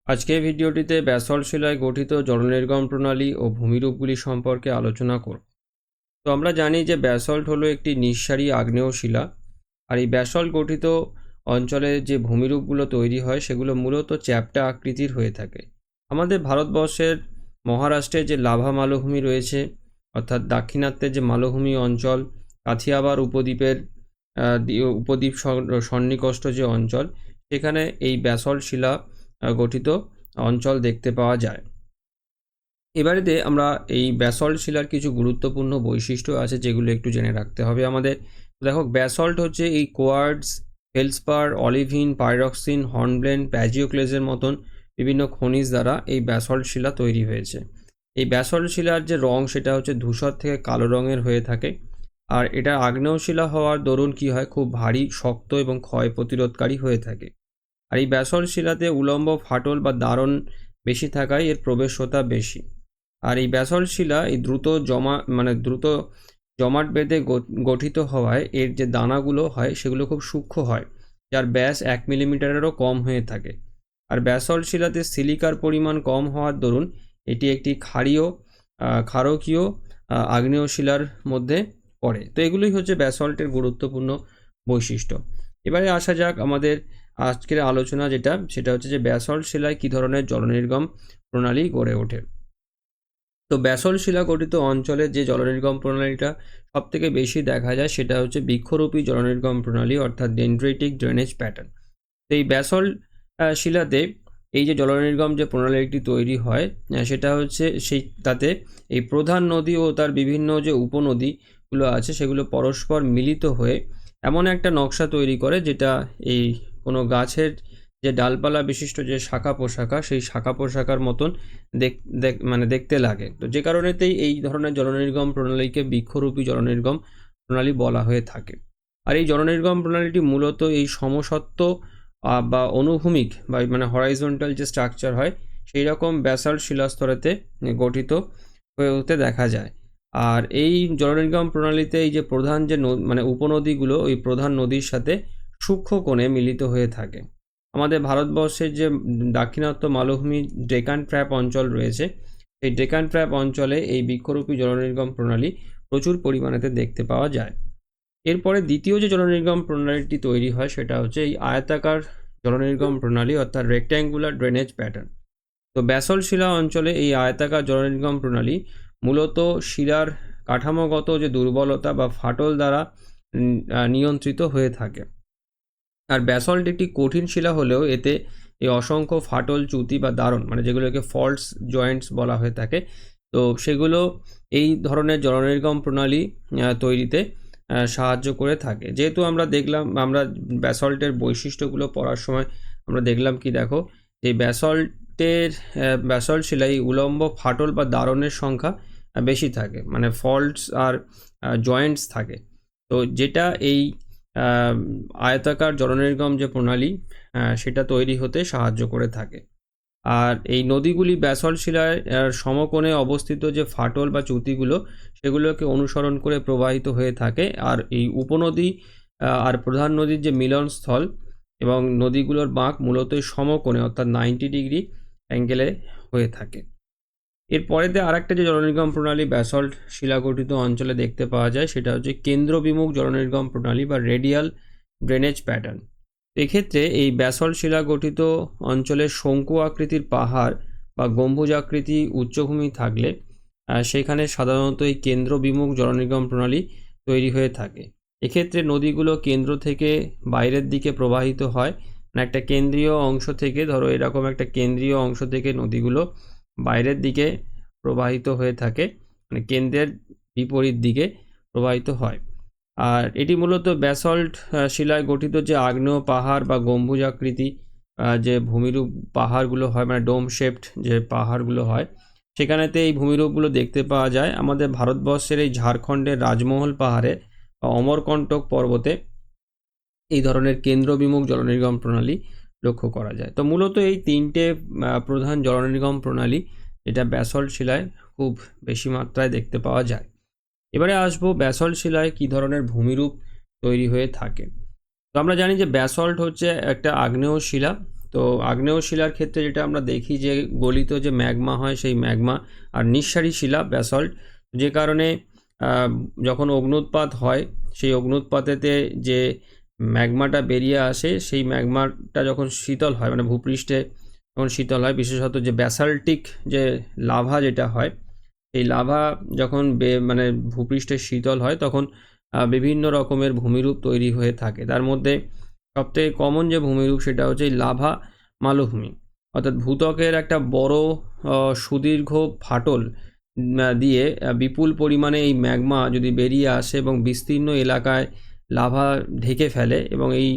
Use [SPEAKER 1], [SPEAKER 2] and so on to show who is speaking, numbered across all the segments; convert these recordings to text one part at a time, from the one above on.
[SPEAKER 1] আজকের ভিডিওটিতে ব্যাসল্ট শিলায় গঠিত জলনির্গম প্রণালী ও ভূমিরূপগুলি সম্পর্কে আলোচনা করব। তো আমরা জানি যে ব্যাসল্ট হলো একটি নিঃসারী আগ্নেয় শিলা। আর এই ব্যাসল্ট গঠিত অঞ্চলে যে ভূমিরূপগুলো তৈরি হয় সেগুলো মূলত চ্যাপ্টা আকৃতির হয়ে থাকে। আমাদের ভারতবর্ষের মহারাষ্ট্রে যে লাভা মালভূমি রয়েছে, অর্থাৎ দাক্ষিণাত্যের যে মালভূমি অঞ্চল, কাথিয়াবাড় উপদ্বীপের উপদ্বীপ সন্নিকষ্ট যে অঞ্চল, সেখানে এই ব্যাসল্ট শিলা গঠিত অঞ্চল দেখতে পাওয়া যায়। এবারেতে আমরা এই ব্যাসল্ট শিলার কিছু গুরুত্বপূর্ণ বৈশিষ্ট্য আছে যেগুলো একটু জেনে রাখতে হবে আমাদের। দেখো, ব্যাসল্ট হচ্ছে এই কোয়ার্টজ, ফেলসপার, অলিভিন, পাইরক্সিন, হর্নব্লেন, প্যাজিওক্লেজের মতন বিভিন্ন খনিজ দ্বারা এই ব্যাসল্ট শিলা তৈরি হয়েছে। এই ব্যাসল্ট শিলার যে রং সেটা হচ্ছে ধূসর থেকে কালো রঙের হয়ে থাকে। আর এটা আগ্নেয় শিলা হওয়ার দরুন কি হয়, খুব ভারী, শক্ত এবং ক্ষয় প্রতিরোধকারী হয়ে থাকে। আর এই ব্যাসল্ট শিলাতে উলম্ব ফাটল বা দারণ বেশি থাকায় এর প্রবেশ্যতা বেশি। আর এই ব্যাসল্ট শিলা এই দ্রুত জমাট বেঁধে গঠিত হওয়ায় এর যে দানাগুলো হয় সেগুলো খুব সূক্ষ্ম হয়, যার ব্যাস 1 মিলিমিটারেরও কম হয়ে থাকে। আর ব্যাসল্ট শিলাতে সিলিকার পরিমাণ কম হওয়ার দরুন এটি একটি ক্ষারকীয় আগ্নেয় শিলার মধ্যে পড়ে। তো এগুলোই হচ্ছে ব্যাসল্টের গুরুত্বপূর্ণ বৈশিষ্ট্য। এবারে আসা যাক আমাদের আজকের আলোচনা সেটা হচ্ছে যে ব্যাসল্ট শিলায় কী ধরনের জলনির্গম প্রণালী গড়ে ওঠে। তো ব্যাসল্ট শিলা গঠিত অঞ্চলে যে জলনির্গম প্রণালীটা সবথেকে বেশি দেখা যায় সেটা হচ্ছে বৃক্ষরূপী জলনির্গম প্রণালী, অর্থাৎ ডেনড্রেটিক ড্রেনেজ প্যাটার্ন। তো এই ব্যাসল্ট শিলাতে এই যে জলনির্গম যে প্রণালীটি তৈরি হয় সেটা হচ্ছে তাতে এই প্রধান নদী ও তার বিভিন্ন যে উপনদীগুলো আছে সেগুলো পরস্পর মিলিত হয়ে এমন একটা নকশা তৈরি করে যেটা এই কোনো গাছের যে ডালপালা বিশিষ্ট যে শাখা প্রশাখা, সেই শাখা প্রশাখার মতন দেখতে লাগে। তো যে কারণেতেই এই ধরনের জলনির্গম প্রণালীকে বৃক্ষরূপী জলনির্গম প্রণালী বলা হয়ে থাকে। আর এই জলনির্গম প্রণালীটি মূলত এই সমসত্ব বা অনুভূমিক বা হরাইজন্টাল যে স্ট্রাকচার হয় সেই রকম ব্যাসাল্ট শিলাস্তরেতে গঠিত হয়ে হতে দেখা যায়। আর এই জলনির্গম প্রণালীতে এই যে প্রধান যে উপনদীগুলো ওই প্রধান নদীর সাথে সূক্ষ্ম কোণে মিলিত হয়ে থাকে। আমাদের ভারতবর্ষের যে দাক্ষিণাত্য মালভূমি ডেকান ট্র্যাপ অঞ্চল রয়েছে, এই ডেকান ট্র্যাপ অঞ্চলে এই বৃক্ষরূপী জলনির্গম প্রণালী প্রচুর পরিমাণেতে দেখতে পাওয়া যায়। এরপরে দ্বিতীয় যে জলনির্গম প্রণালীটি তৈরি হয় সেটা হচ্ছে এই আয়তাকার জলনির্গম প্রণালী, অর্থাৎ রেক্ট্যাঙ্গুলার ড্রেনেজ প্যাটার্ন। তো ব্যাসল্ট শিলা অঞ্চলে এই আয়তাকার জলনির্গম প্রণালী মূলত শিলার কাঠামোগত যে দুর্বলতা বা ফাটল দ্বারা নিয়ন্ত্রিত হয়ে থাকে। আর ব্যাসল্ট একটি কঠিন শিলা হলেও এতে এই অসংখ্য ফাটল, চ্যুতি বা দারণ যেগুলোকে ফল্টস জয়েন্টস বলা হয়ে থাকে, তো সেগুলো এই ধরনের জলনির্গম প্রণালী তৈরিতে সাহায্য করে থাকে। যেহেতু আমরা ব্যাসল্টের বৈশিষ্ট্যগুলো পড়ার সময় আমরা দেখলাম কি, দেখো, এই ব্যাসল্ট শিলায় উলম্ব ফাটল বা দারণের সংখ্যা বেশি থাকে, ফল্টস আর জয়েন্টস থাকে। তো যেটা এই আয়তাকার জলনির্গম যে প্রণালী সেটা তৈরি হতে সাহায্য করে থাকে। আর এই নদীগুলি ব্যাসল্ট শিলার সমকোণে অবস্থিত যে ফাটল বা চ্যুতিগুলো সেগুলোকে অনুসরণ করে প্রবাহিত হয়ে থাকে। আর এই উপনদী আর প্রধান নদীর যে মিলনস্থল এবং নদীগুলোর বাঁক মূলত সমকোণে, অর্থাৎ 90 ডিগ্রি অ্যাঙ্গেলে হয়ে থাকে। এরপরেতে আরেকটা যে জলনির্গম প্রণালী ব্যাসল্ট শিলা গঠিত অঞ্চলে দেখতে পাওয়া যায় সেটা হচ্ছে কেন্দ্রবিমুখ জলনির্গম প্রণালী বা রেডিয়াল ড্রেনেজ প্যাটার্ন। এক্ষেত্রে এই ব্যাসল্ট শিলা গঠিত অঞ্চলে শঙ্কু আকৃতির পাহাড় বা গম্বুজাকৃতি উচ্চভূমি থাকলে সেখানে সাধারণত এই কেন্দ্রবিমুখ জলনির্গম প্রণালী তৈরি হয়ে থাকে। এক্ষেত্রে নদীগুলো কেন্দ্র থেকে বাইরের দিকে প্রবাহিত হয়, একটা কেন্দ্রীয় অংশ থেকে, ধরো এরকম একটা কেন্দ্রীয় অংশ থেকে নদীগুলো বাইরের দিকে প্রবাহিত হয়ে থাকে, কেন্দ্রের বিপরীত দিকে প্রবাহিত হয়। আর এটি মূলত ব্যাসল্ট শিলায় গঠিত যে আগ্নেয় পাহাড় বা গম্বুজাকৃতি যে ভূমিরূপ পাহাড়গুলো হয়, ডোম শেপড যে পাহাড়গুলো হয়, সেখানেতে এই ভূমিরূপগুলো দেখতে পাওয়া যায়। আমাদের ভারতবর্ষের এই ঝাড়খণ্ডের রাজমহল পাহাড়ে বা অমরকণ্টক পর্বতে এই ধরনের কেন্দ্রবিমুখ জলনির্গম প্রণালী লক্ষ্য করা যায়। তো মূলত এই তিনটে প্রধান জলনির্গম প্রণালী যেটা ব্যাসল্ট শিলায় খুব বেশি মাত্রায় দেখতে পাওয়া যায়। এবারে আসবো ব্যাসল্ট শিলায় কী ধরনের ভূমিরূপ তৈরি হয়ে থাকে। তো আমরা জানি যে ব্যাসল্ট হচ্ছে একটা আগ্নেয় শিলা। তো তো আগ্নেয় শিলার ক্ষেত্রে যেটা আমরা দেখি যে গলিত যে ম্যাগমা হয় সেই ম্যাগমা আর নিঃসারী শিলা ব্যাসল্ট, যে কারণে যখন অগ্নুৎপাত হয় সেই অগ্নুৎপাতেতে যে ম্যাগমাটা বেরিয়ে আসে সেই ম্যাগমাটা যখন শীতল হয় মানে ভূপৃষ্ঠে যখন শীতল হয়, বিশেষত যে ব্যাসাল্টিক যে লাভা যেটা হয় এই লাভা যখন মানে ভূপৃষ্ঠে শীতল হয় তখন বিভিন্ন রকমের ভূমিরূপ তৈরি হয়ে থাকে। তার মধ্যে সবথেকে কমন যে ভূমিরূপ সেটা হচ্ছে লাভা মালভূমি, অর্থাৎ ভূত্বকের একটা বড় সুদীর্ঘ ফাটল দিয়ে বিপুল পরিমাণে এই ম্যাগমা যদি বেরিয়ে আসে এবং বিস্তীর্ণ এলাকায় লাভা ঢেকে ফেলে এবং এই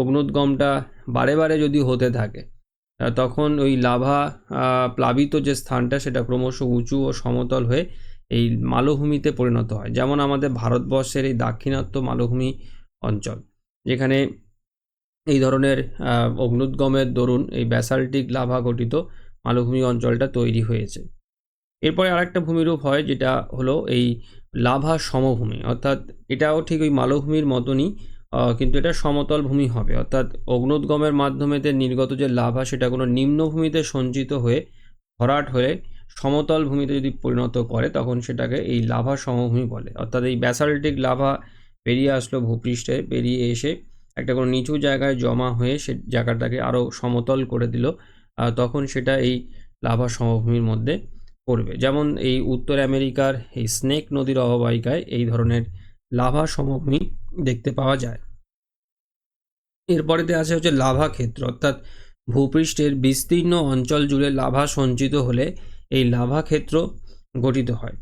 [SPEAKER 1] অগ্নুদ্গমটা বারে বারে যদি হতে থাকে তখন ওই লাভা প্লাবিত যে স্থানটা সেটা ক্রমশ উঁচু ও সমতল হয়ে এই মালভূমিতে পরিণত হয়। যেমন আমাদের ভারতবর্ষের এই দাক্ষিণাত্য মালভূমি অঞ্চল, যেখানে এই ধরনের অগ্নুদ্গমের দরুন এই ব্যাসাল্টিক লাভা গঠিত মালভূমি অঞ্চলটা তৈরি হয়েছে। এরপরে আরেকটা ভূমিরূপ হয় যেটা হলো এই লাভা সমভূমি, অর্থাৎ এটাও ঠিক ওই মালভূমির মতনই, কিন্তু এটা সমতল ভূমি হবে। অর্থাৎ অগ্নুদ্গমের মাধ্যমে নির্গত যে লাভা সেটা কোনো নিম্নভূমিতে সঞ্চিত হয়ে ভরাট হয়ে সমতল ভূমিতে যদি পরিণত করে তখন সেটাকে এই লাভা সমভূমি বলে। অর্থাৎ এই ব্যাসাল্টিক লাভা বেরিয়ে আসলো ভূপৃষ্ঠে, বেরিয়ে এসে একটা কোনো নিচু জায়গায় জমা হয়ে সে জায়গাটাকে আরও সমতল করে দিল, তখন সেটা এই লাভা সমভূমির মধ্যে পড়বে। যেমন এই উত্তর আমেরিকার এই স্নেক নদীর অববাহিকায় এই ধরনের লাভা সমভূমি দেখতে পাওয়া যায়। এরপরেতে আছে হচ্ছে লাভা ক্ষেত্র, অর্থাৎ ভূপৃষ্ঠের বিস্তীর্ণ অঞ্চল জুড়ে লাভা সঞ্চিত হলে এই লাভা ক্ষেত্র গঠিত হয়।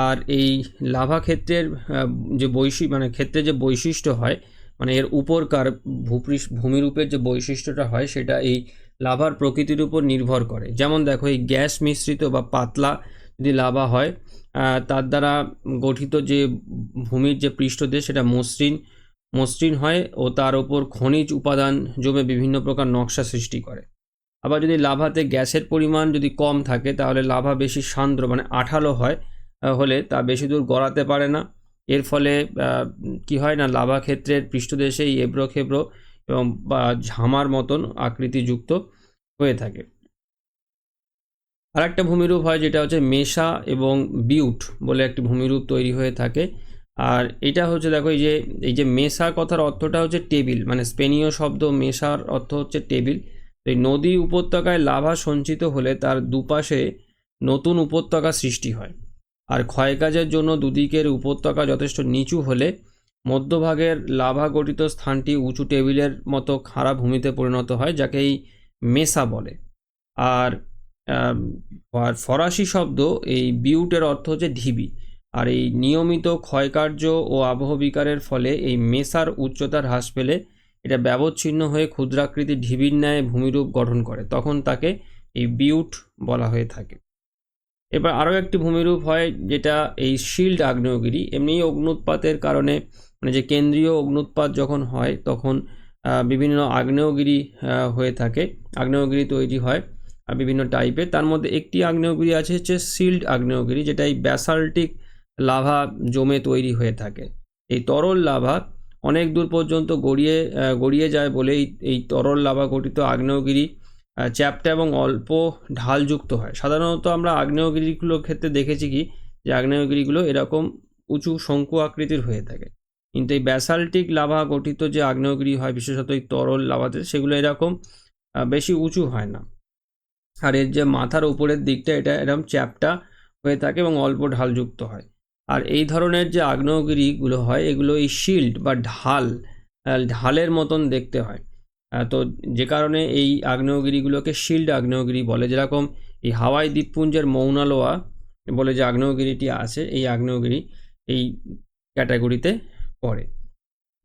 [SPEAKER 1] আর এই লাভা ক্ষেত্রের যে ক্ষেত্রে যে বৈশিষ্ট্য হয় মানে এর উপরকার ভূমিরূপের যে বৈশিষ্ট্যটা হয় সেটা এই লাভার প্রকৃতির উপর নির্ভর করে। যেমন দেখো এই গ্যাস মিশ্রিত বা পাতলা যদি লাভা হয় তার দ্বারা গঠিত যে ভূমির যে পৃষ্ঠদেশ সেটা মসৃণ হয় ও তার উপর খনিজ উপাদান জমে বিভিন্ন প্রকার নকশা সৃষ্টি করে। আবার যদি লাভাতে গ্যাসের পরিমাণ যদি কম থাকে তাহলে লাভা বেশি সান্দ্র মানে আঠালো হয়, হলে তা বেশি দূর গড়াতে পারে না। এর ফলে কি হয় না, লাভা ক্ষেত্রের পৃষ্ঠদেশে এই এবড়ো খেবড়ো এবং বা ঝামার মতন আকৃতিযুক্ত হয়ে থাকে। আর একটা ভূমিরূপ হয় যেটা হচ্ছে মেসা এবং বিউট বলে একটি ভূমিরূপ তৈরি হয়ে থাকে। আর এটা হচ্ছে দেখো এই যে মেসা কথার অর্থটা হচ্ছে টেবিল, মানে স্পেনীয় শব্দ মেসার অর্থ হচ্ছে টেবিল। এই নদী উপত্যকায় লাভা সঞ্চিত হলে তার দুপাশে নতুন উপত্যকা সৃষ্টি হয়। আর ক্ষয়কাজের জন্য দুদিকের উপত্যকা যথেষ্ট নিচু হলে মধ্যভাগের লাভা গঠিত স্থানটি উঁচু টেবিলের মতো খাড়া ভূমিতে পরিণত হয়, যাকে এই মেসা বলে। আর ফরাসি শব্দ এই বিউটের অর্থ হচ্ছে ঢিবি। আর এই নিয়মিত ক্ষয়কার্য ও আবহবিকারের ফলে এই মেসার উচ্চতা হ্রাস পেলে এটা ব্যবচ্ছিন্ন হয়ে ক্ষুদ্রাকৃতির ঢিবির ন্যায় ভূমিরূপ গঠন করে, তখন তাকে এই বিউট বলা হয়ে থাকে। এবার আরও একটি ভূমিরূপ হয় যেটা এই শিল্ড আগ্নেয়গিরি। এমনি অগ্নুৎপাতের কারণে মানে যে কেন্দ্রীয় অগ্নুৎপাত যখন হয় তখন বিভিন্ন আগ্নেয়গিরি হয়ে থাকে, আগ্নেয়গিরি তৈরি হয় বিভিন্ন টাইপের। তার মধ্যে একটি আগ্নেয়গিরি আছে হচ্ছে শিল্ড আগ্নেয়গিরি, যেটা এই ব্যাসাল্টিক লাভা জমে তৈরি হয়ে থাকে। এই তরল লাভা অনেক দূর পর্যন্ত গড়িয়ে যায় বলে এই তরল লাভা গঠিত আগ্নেয়গিরি চ্যাপ্টা এবং অল্প ঢালযুক্ত হয়। সাধারণত আমরা আগ্নেয়গিরিগুলোর ক্ষেত্রে দেখেছি কি যে আগ্নেয়গিরিগুলো এরকম উঁচু শঙ্কু আকৃতির হয়ে থাকে, কিন্তু এই ব্যাসাল্টিক লাভা গঠিত যে আগ্নেয়গিরি হয় বিশেষত এই তরল লাভাতে সেগুলো এরকম বেশি উঁচু হয় না। আর এর যে মাথার উপরের দিকটা এটা এরকম চ্যাপ্টা হয়ে থাকে এবং অল্প ঢালযুক্ত হয়। আর এই ধরনের যে আগ্নেয়গিরিগুলো হয় এগুলো এই শিল্ড বা ঢালের মতন দেখতে হয়। তো যে কারণে এই আগ্নেয়গিরিগুলোকে শিল্ড আগ্নেয়গিরি বলে। যেরকম এই হাওয়াই দ্বীপপুঞ্জের মৌনা লোয়া বলে যে আগ্নেয়গিরিটি আছে এই আগ্নেয়গিরি এই ক্যাটাগরিতে পড়ে।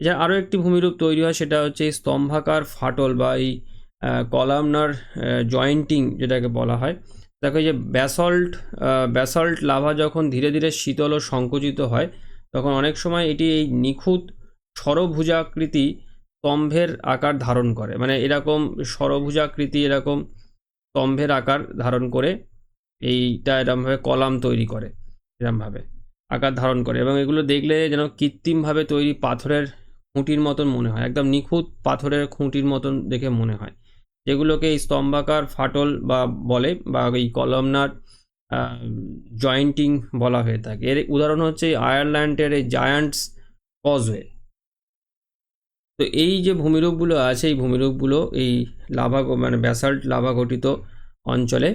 [SPEAKER 1] যা আরও একটি ভূমিরূপ তৈরি হয় সেটা হচ্ছে এই স্তম্ভাকার ফাটল বা এই কলামনার জয়েন্টিং যেটাকে বলা হয়। দেখো যে ব্যাসল্ট লাভা যখন ধীরে ধীরে শীতল ও সংকুচিত হয় তখন অনেক সময় এটি এই নিখুঁত ষড়ভুজাকৃতি স্তম্ভের আকার ধারণ করে, মানে এরকম ষড়ভুজাকৃতি এরকম স্তম্ভের আকার ধারণ করে এইটা এরকমভাবে কলাম তৈরি করে, এরকমভাবে আকার ধারণ করে এবং এগুলো দেখলে যেন কৃত্রিমভাবে তৈরি পাথরের খুঁটির মতন মনে হয়, একদম নিখুঁত পাথরের খুঁটির মতন দেখে মনে হয়। যেগুলোকে স্তম্ভাকার ফাটল বা বলে বা এই কলামনার জয়েন্টিং বলা হয়ে থাকে। এর উদাহরণ হচ্ছে আয়ারল্যান্ডের এই জায়ান্টস কজওয়ে। তো এই যে ভূমিরূপগুলো আছে, এই ভূমিরূপগুলো এই মানে ব্যাসাল্ট লাভা গঠিত অঞ্চলে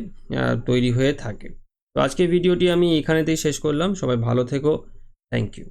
[SPEAKER 1] তৈরি হয়ে থাকে। তো আজকের ভিডিওটি আমি এখানেতেই শেষ করলাম। সবাই ভালো থেকো। Thank you.